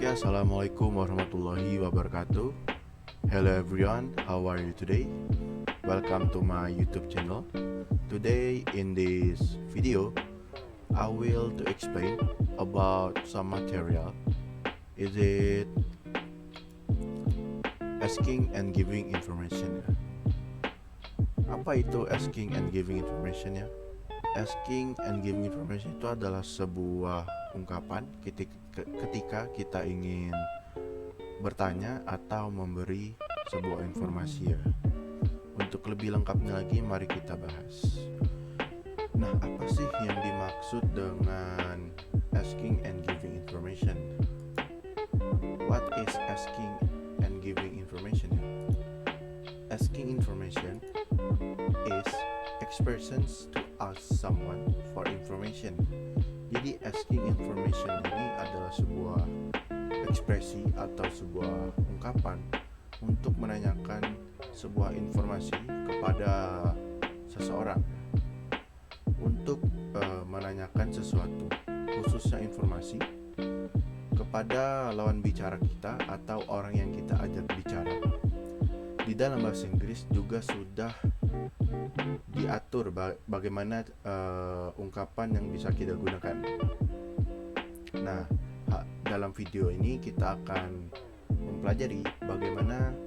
Oke, assalamualaikum warahmatullahi wabarakatuh. Hello everyone, how are you today? Welcome to my YouTube channel. Today in this video, I will to explain about some material. Is it asking and giving information ya? Apa itu asking and giving information ya? Asking and giving information itu adalah sebuah ungkapan ketika kita ingin bertanya atau memberi sebuah informasi ya. Untuk lebih lengkapnya lagi, mari kita bahas. Nah, apa sih yang dimaksud dengan asking and giving information? What is asking and giving information? Asking information is expressions to ask someone for information. Jadi asking information ini adalah sebuah ekspresi atau sebuah ungkapan untuk menanyakan sebuah informasi kepada seseorang, untuk menanyakan sesuatu, khususnya informasi kepada lawan bicara kita atau orang yang kita ajak bicara. Di dalam bahasa Inggris juga sudah diatur bagaimana ungkapan yang bisa kita gunakan. Nah, dalam video ini kita akan mempelajari bagaimana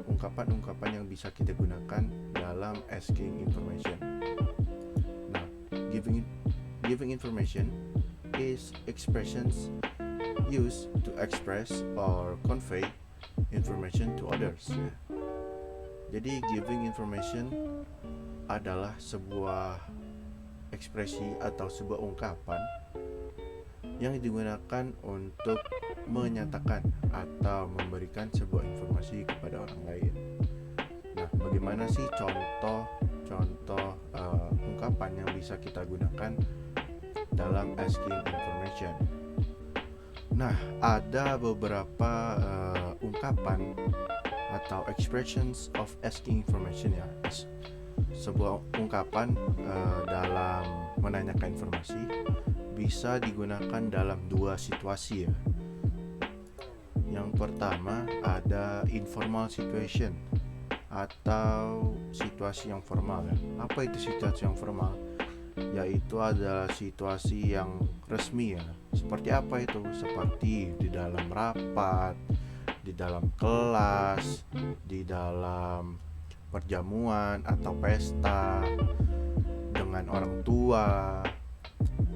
ungkapan-ungkapan yang bisa kita gunakan dalam asking information. Nah, giving information is expressions used to express or convey information to others. Jadi giving information adalah sebuah ekspresi atau sebuah ungkapan yang digunakan untuk menyatakan atau memberikan sebuah informasi kepada orang lain. Nah, bagaimana sih contoh ungkapan yang bisa kita gunakan dalam asking information? Nah, ada beberapa ungkapan atau expressions of asking information ya. Sebuah ungkapan dalam menanyakan informasi bisa digunakan dalam dua situasi ya. Yang pertama ada informal situation atau situasi yang formal ya. Apa itu situasi yang formal? Yaitu adalah situasi yang resmi ya. Seperti apa itu? Seperti di dalam rapat, di dalam kelas, di dalam perjamuan atau pesta, dengan orang tua,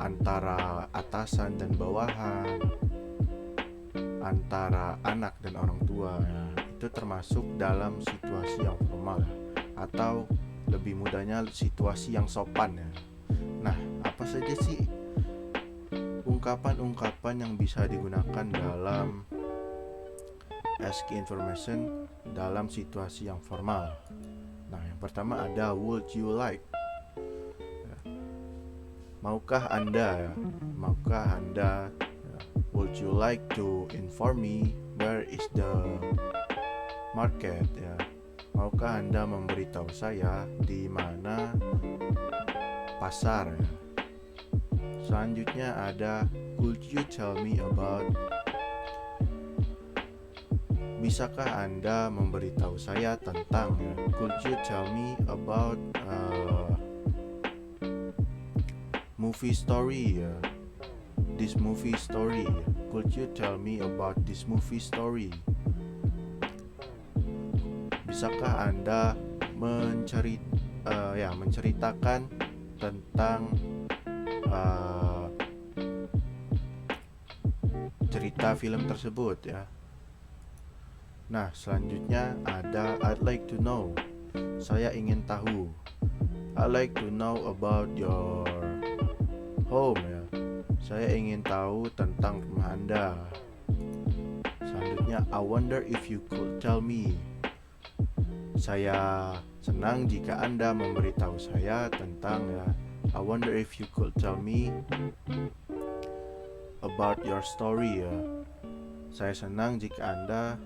antara atasan dan bawahan, antara anak dan orang tua ya. Itu termasuk dalam situasi yang formal ya. Atau lebih mudahnya situasi yang sopan ya. Nah, apa saja sih ungkapan-ungkapan yang bisa digunakan dalam asking information dalam situasi yang formal? Nah, yang pertama ada would you like. Maukah Anda? Maukah Anda? Would you like to inform me where is the market? Ya. Maukah Anda memberitahu saya di mana pasar? Ya. Selanjutnya ada could you tell me about. Bisakah Anda memberitahu saya tentang ya? Could you tell me about movie story ya? This movie story. Could you tell me about this movie story? Bisakah Anda menceritakan tentang cerita film tersebut ya? Nah, selanjutnya ada I'd like to know. Saya ingin tahu. I'd like to know about your home ya. Saya ingin tahu tentang rumah Anda. Selanjutnya I wonder if you could tell me. Saya senang jika Anda memberitahu saya tentang ya. I wonder if you could tell me about your story ya. Saya senang jika Anda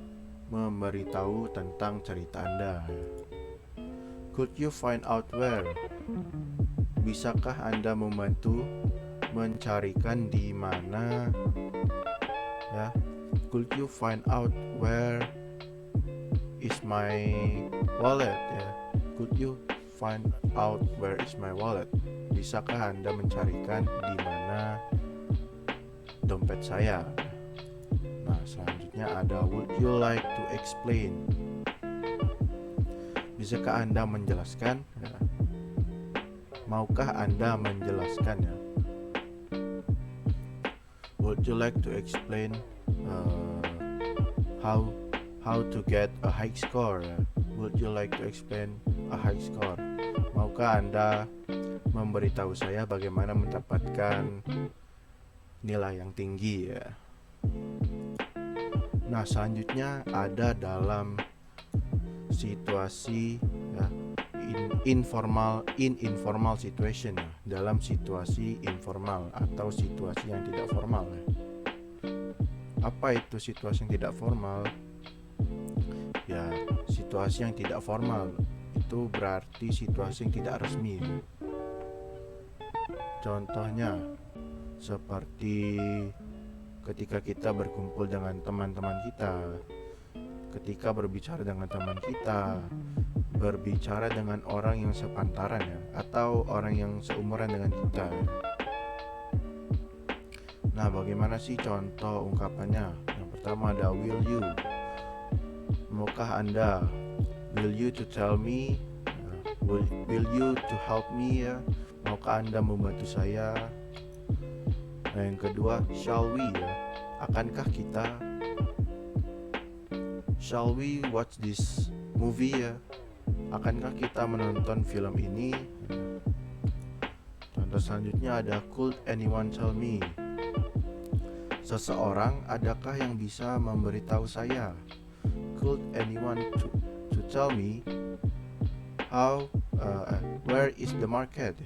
memberitahu tentang cerita Anda. Could you find out where? Bisakah Anda membantu mencarikan di mana ya. Could you find out where is my wallet ya. Could you find out where is my wallet? Bisakah Anda mencarikan di mana dompet saya? Nah, selanjutnya ada would you like to explain? Bisakah Anda menjelaskan? Ya. Maukah Anda menjelaskan ya? Would you like to explain how to get a high score? Would you like to explain a high score? Maukah Anda memberitahu saya bagaimana mendapatkan nilai yang tinggi ya? Nah, selanjutnya ada dalam situasi ya, informal situation ya, dalam situasi informal atau situasi yang tidak formal ya. Apa itu situasi yang tidak formal? Ya, situasi yang tidak formal itu berarti situasi yang tidak resmi ya. Contohnya seperti ketika kita berkumpul dengan teman-teman kita, ketika berbicara dengan teman kita, berbicara dengan orang yang sepantaran ya, atau orang yang seumuran dengan kita. Nah, bagaimana sih contoh ungkapannya? Yang pertama ada will you. Maukah Anda? Will you to tell me? Will you to help me ya? Maukah Anda membantu saya? Nah, yang kedua, shall we ya? Akankah kita? Shall we watch this movie ya? Akankah kita menonton film ini? Contoh selanjutnya ada could anyone tell me? Seseorang adakah yang bisa memberitahu saya? Could anyone to tell me where is the market?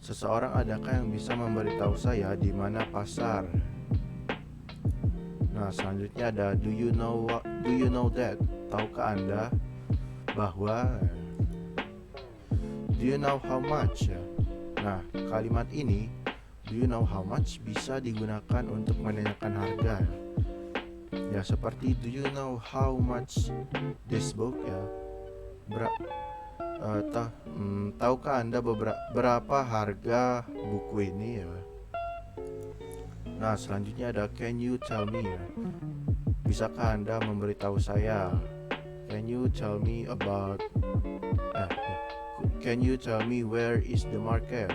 Seseorang adakah yang bisa memberitahu saya di mana pasar? Nah, selanjutnya ada do you know that? Tahukah Anda bahwa? Do you know how much? Nah, kalimat ini do you know how much bisa digunakan untuk menanyakan harga. Ya, seperti do you know how much this book ya? Tahukah Anda berapa harga buku ini ya? Nah, selanjutnya ada can you tell me ya? Bisakah Anda memberitahu saya? Can you tell me about Can you tell me where is the market?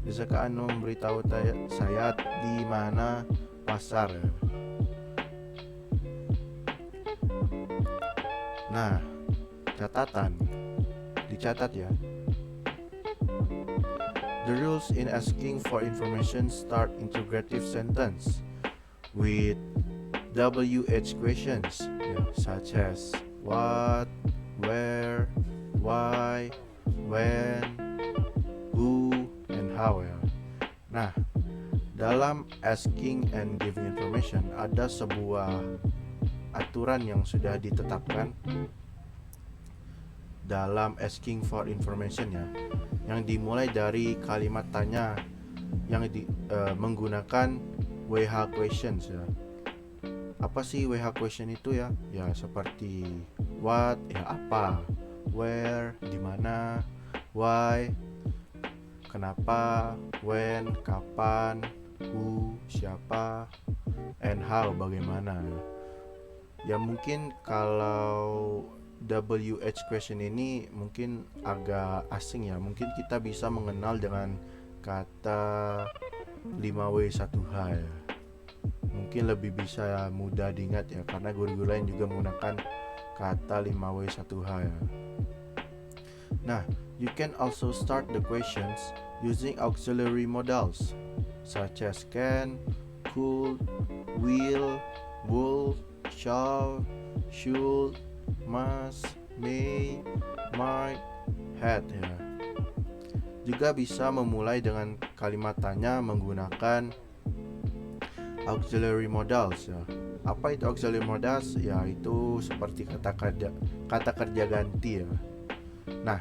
Bisakah Anda memberitahu saya di mana pasar ya? Nah, catatan dicatat ya. The rules in asking for information start integrative sentence with WH questions such as what, where, why, when, who, and how ya. Nah, dalam asking and giving information ada sebuah aturan yang sudah ditetapkan dalam asking for information ya, yang dimulai dari kalimat tanya yang menggunakan WH questions ya. Apa sih WH question itu ya? Ya seperti what ya apa, where di mana, why kenapa, when kapan, who siapa, and how bagaimana. Ya mungkin kalau WH question ini mungkin agak asing ya. Mungkin kita bisa mengenal dengan kata 5W1H ya. Mungkin lebih bisa mudah diingat ya, karena guru-guru lain juga menggunakan kata 5W1H ya. Nah, you can also start the questions using auxiliary modals such as can, could, will, would, shall, should, must, may, might, had ya. Juga bisa memulai dengan kalimat tanya menggunakan auxiliary modals ya. Apa itu auxiliary modals? Ya itu seperti kata kerja ganti ya. Nah,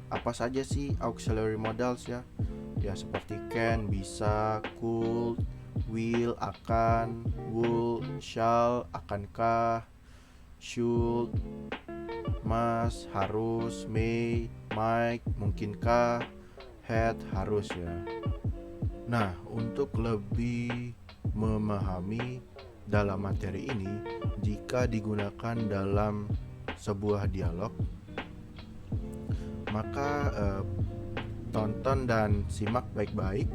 apa saja sih auxiliary modals ya? Ya seperti can, bisa, could, will akan, would shall akankah, should must harus, may might mungkinkah, had harus ya. Nah, untuk lebih memahami dalam materi ini, jika digunakan dalam sebuah dialog, maka tonton dan simak baik-baik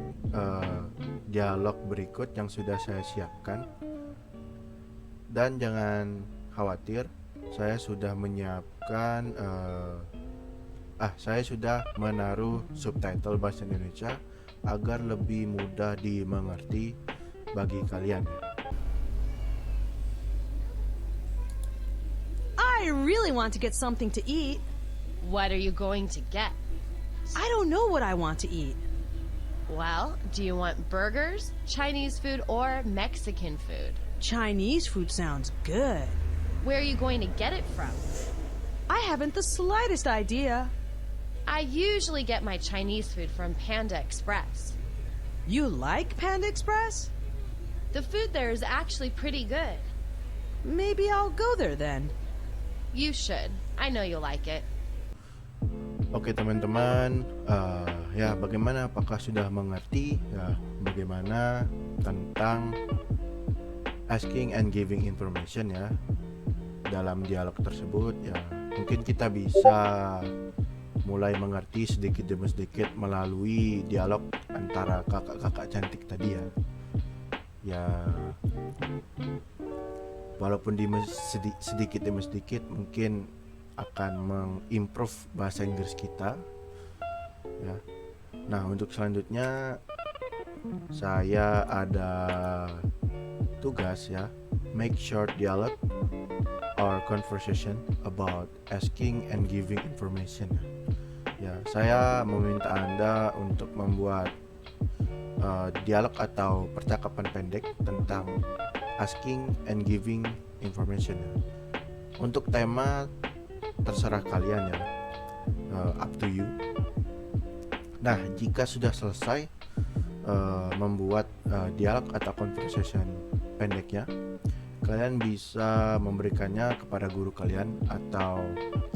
dialog berikut yang sudah saya siapkan. Dan jangan khawatir, saya sudah menyiapkan saya sudah menaruh subtitle bahasa Indonesia agar lebih mudah dimengerti bagi kalian. I really want to get something to eat. What are you going to get? I don't know what I want to eat. Well, do you want burgers, Chinese food, or Mexican food? Chinese food sounds good. Where are you going to get it from? I haven't the slightest idea. I usually get my Chinese food from Panda Express. You like Panda Express? The food there is actually pretty good. Maybe I'll go there then. You should. I know you'll like it. Oke teman-teman, ya bagaimana, apakah sudah mengerti ya bagaimana tentang asking and giving information ya dalam dialog tersebut ya. Mungkin kita bisa mulai mengerti sedikit demi sedikit melalui dialog antara kakak-kakak cantik tadi ya. Ya walaupun sedikit demi sedikit mungkin akan mengimprove bahasa Inggris kita ya. Nah, untuk selanjutnya saya ada tugas ya, make short dialogue or conversation about asking and giving information. Ya, saya meminta Anda untuk membuat dialog atau percakapan pendek tentang asking and giving information. Untuk tema terserah kalian ya, up to you. Nah, jika sudah selesai membuat dialog atau conversation pendeknya, kalian bisa memberikannya kepada guru kalian atau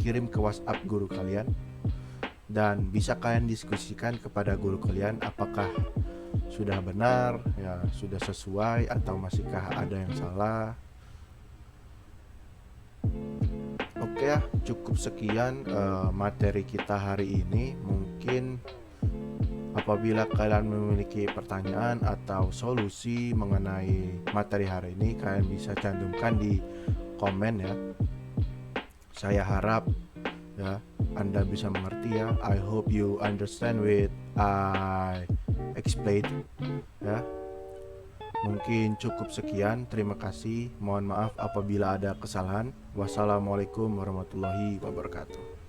kirim ke WhatsApp guru kalian, dan bisa kalian diskusikan kepada guru kalian apakah sudah benar ya, sudah sesuai atau masihkah ada yang salah. Oke ya, cukup sekian materi kita hari ini. Mungkin apabila kalian memiliki pertanyaan atau solusi mengenai materi hari ini, kalian bisa cantumkan di komen ya. Saya harap ya Anda bisa mengerti ya. I hope you understand with I explained ya. Mungkin cukup sekian, terima kasih. Mohon maaf apabila ada kesalahan. Wassalamualaikum warahmatullahi wabarakatuh.